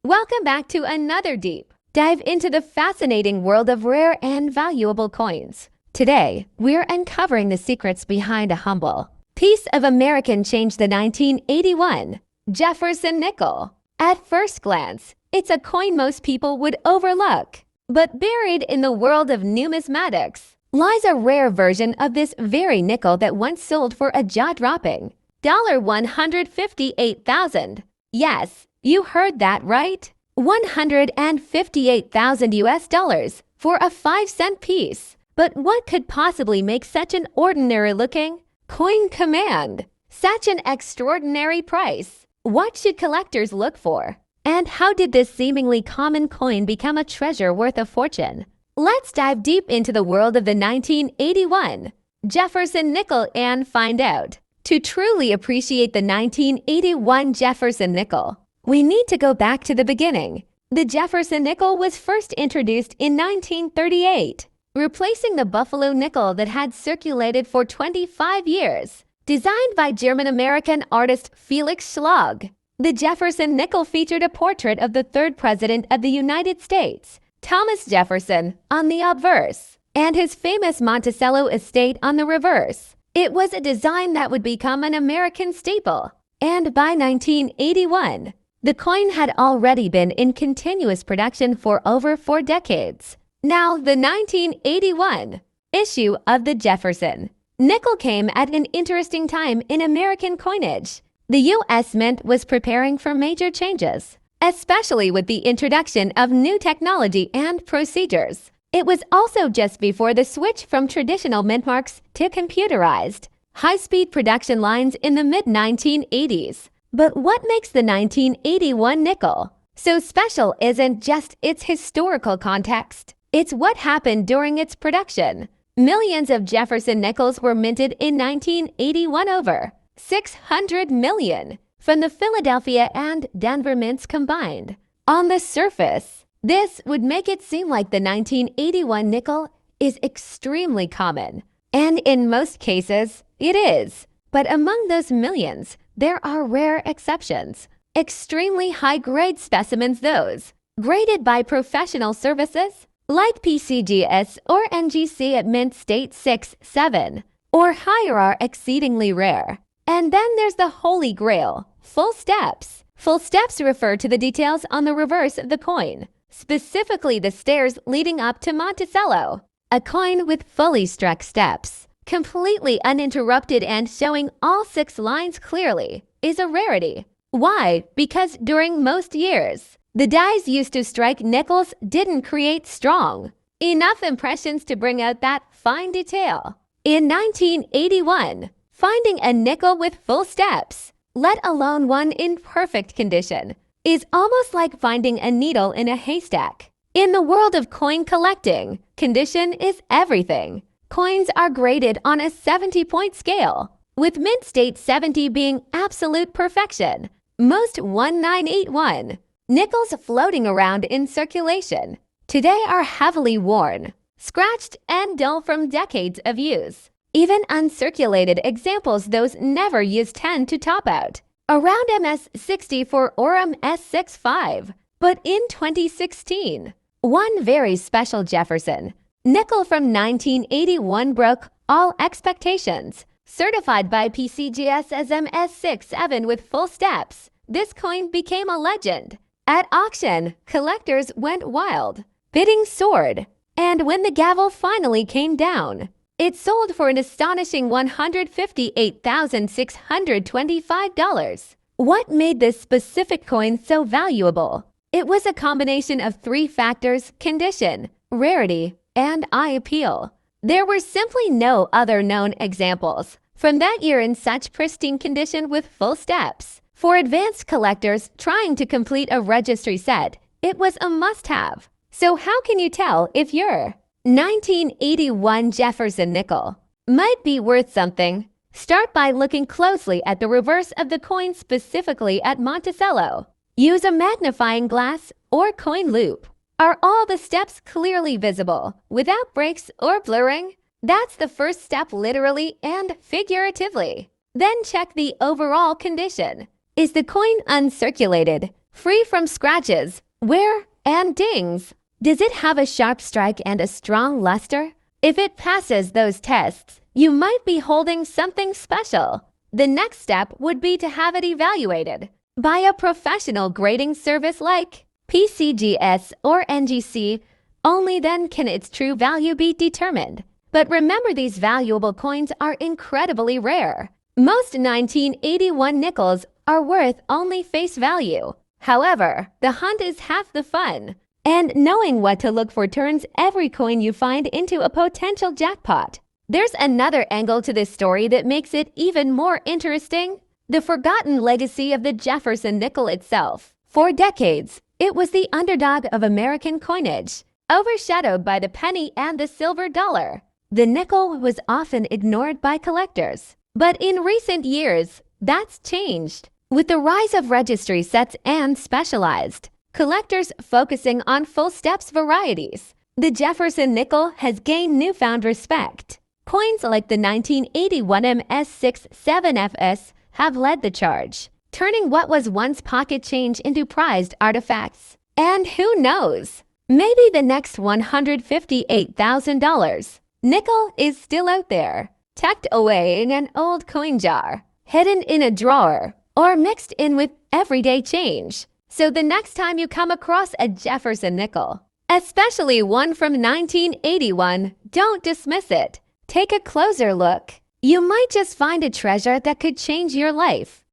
Welcome back to another deep dive into the fascinating world of rare and valuable coins. Today, we're uncovering the secrets behind a humble piece of American change, the 1981 Jefferson nickel. At first glance, it's a coin most people would overlook. But buried in the world of numismatics lies a rare version of this very nickel that once sold for a jaw-dropping $158,000. Yes, you heard that right. 158,000 US dollars for a 5-cent piece. But what could possibly make such an ordinary-looking coin command such an extraordinary price? What should collectors look for? And how did this seemingly common coin become a treasure worth a fortune? Let's dive deep into the world of the 1981 Jefferson nickel and find out. To truly appreciate the 1981 Jefferson nickel, we need to go back to the beginning. The Jefferson nickel was first introduced in 1938, replacing the Buffalo nickel that had circulated for 25 years. Designed by German-American artist Felix Schlag, the Jefferson nickel featured a portrait of the third president of the United States, Thomas Jefferson, on the obverse, and his famous Monticello estate on the reverse. It was a design that would become an American staple, and by 1981, the coin had already been in continuous production for over 4 decades. Now, the 1981 issue of the Jefferson nickel came at an interesting time in American coinage. The U.S. Mint was preparing for major changes, especially with the introduction of new technology and procedures. It was also just before the switch from traditional mint marks to computerized, high-speed production lines in the mid-1980s. But what makes the 1981 nickel so special isn't just its historical context. It's what happened during its production. Millions of Jefferson nickels were minted in 1981, over 600 million from the Philadelphia and Denver mints combined. On the surface, this would make it seem like the 1981 nickel is extremely common, and in most cases, it is. But among those millions, there are rare exceptions. Extremely high-grade specimens, those graded by professional services like PCGS or NGC at Mint State 6, 7, or higher, are exceedingly rare. And then there's the Holy Grail, full steps. Full steps refer to the details on the reverse of the coin, specifically the stairs leading up to Monticello. A coin with fully struck steps, completely uninterrupted and showing all 6 lines clearly, is a rarity. Why? Because during most years, the dies used to strike nickels didn't create strong enough impressions to bring out that fine detail. In 1981, finding a nickel with full steps, let alone one in perfect condition, is almost like finding a needle in a haystack. In the world of coin collecting, condition is everything. Coins are graded on a 70-point scale, with Mint State 70 being absolute perfection. Most 1981 nickels floating around in circulation today are heavily worn, scratched, and dull from decades of use. Even uncirculated examples, those never used, tend to top out around MS60 for Orem S65. But in 2016, one very special Jefferson nickel from 1981 broke all expectations. Certified by PCGS as MS67 with full steps, this coin became a legend. At auction, collectors went wild, bidding soared, and when the gavel finally came down, it sold for an astonishing $158,625. What made this specific coin so valuable? It was a combination of 3 factors: condition, rarity, and eye appeal. There were simply no other known examples from that year in such pristine condition with full steps. For advanced collectors trying to complete a registry set, it was a must-have. So how can you tell if your 1981 Jefferson nickel might be worth something? Start by looking closely at the reverse of the coin, specifically at Monticello. Use a magnifying glass or coin loop. Are all the steps clearly visible, without breaks or blurring? That's the first step, literally and figuratively. Then check the overall condition. Is the coin uncirculated? free from scratches, wear, and dings. Does it have a sharp strike and a strong luster? If it passes those tests, you might be holding something special. The next step would be to have it evaluated by a professional grading service like PCGS or NGC. Only then can its true value be determined. But remember, these valuable coins are incredibly rare. Most 1981 nickels are worth only face value. However, the hunt is half the fun. And knowing what to look for turns every coin you find into a potential jackpot. There's another angle to this story that makes it even more interesting: the forgotten legacy of the Jefferson nickel itself. For decades, it was the underdog of American coinage, overshadowed by the penny and the silver dollar. The nickel was often ignored by collectors. But in recent years, that's changed. With the rise of registry sets and specialized collectors focusing on full steps varieties, the Jefferson nickel has gained newfound respect. Coins like the 1981 MS67FS have led the charge, turning what was once pocket change into prized artifacts. And who knows, maybe the next $158,000 nickel is still out there, tucked away in an old coin jar, hidden in a drawer, or mixed in with everyday change. So the next time you come across a Jefferson nickel, especially one from 1981, don't dismiss it. Take a closer look. You might just find a treasure that could change your life.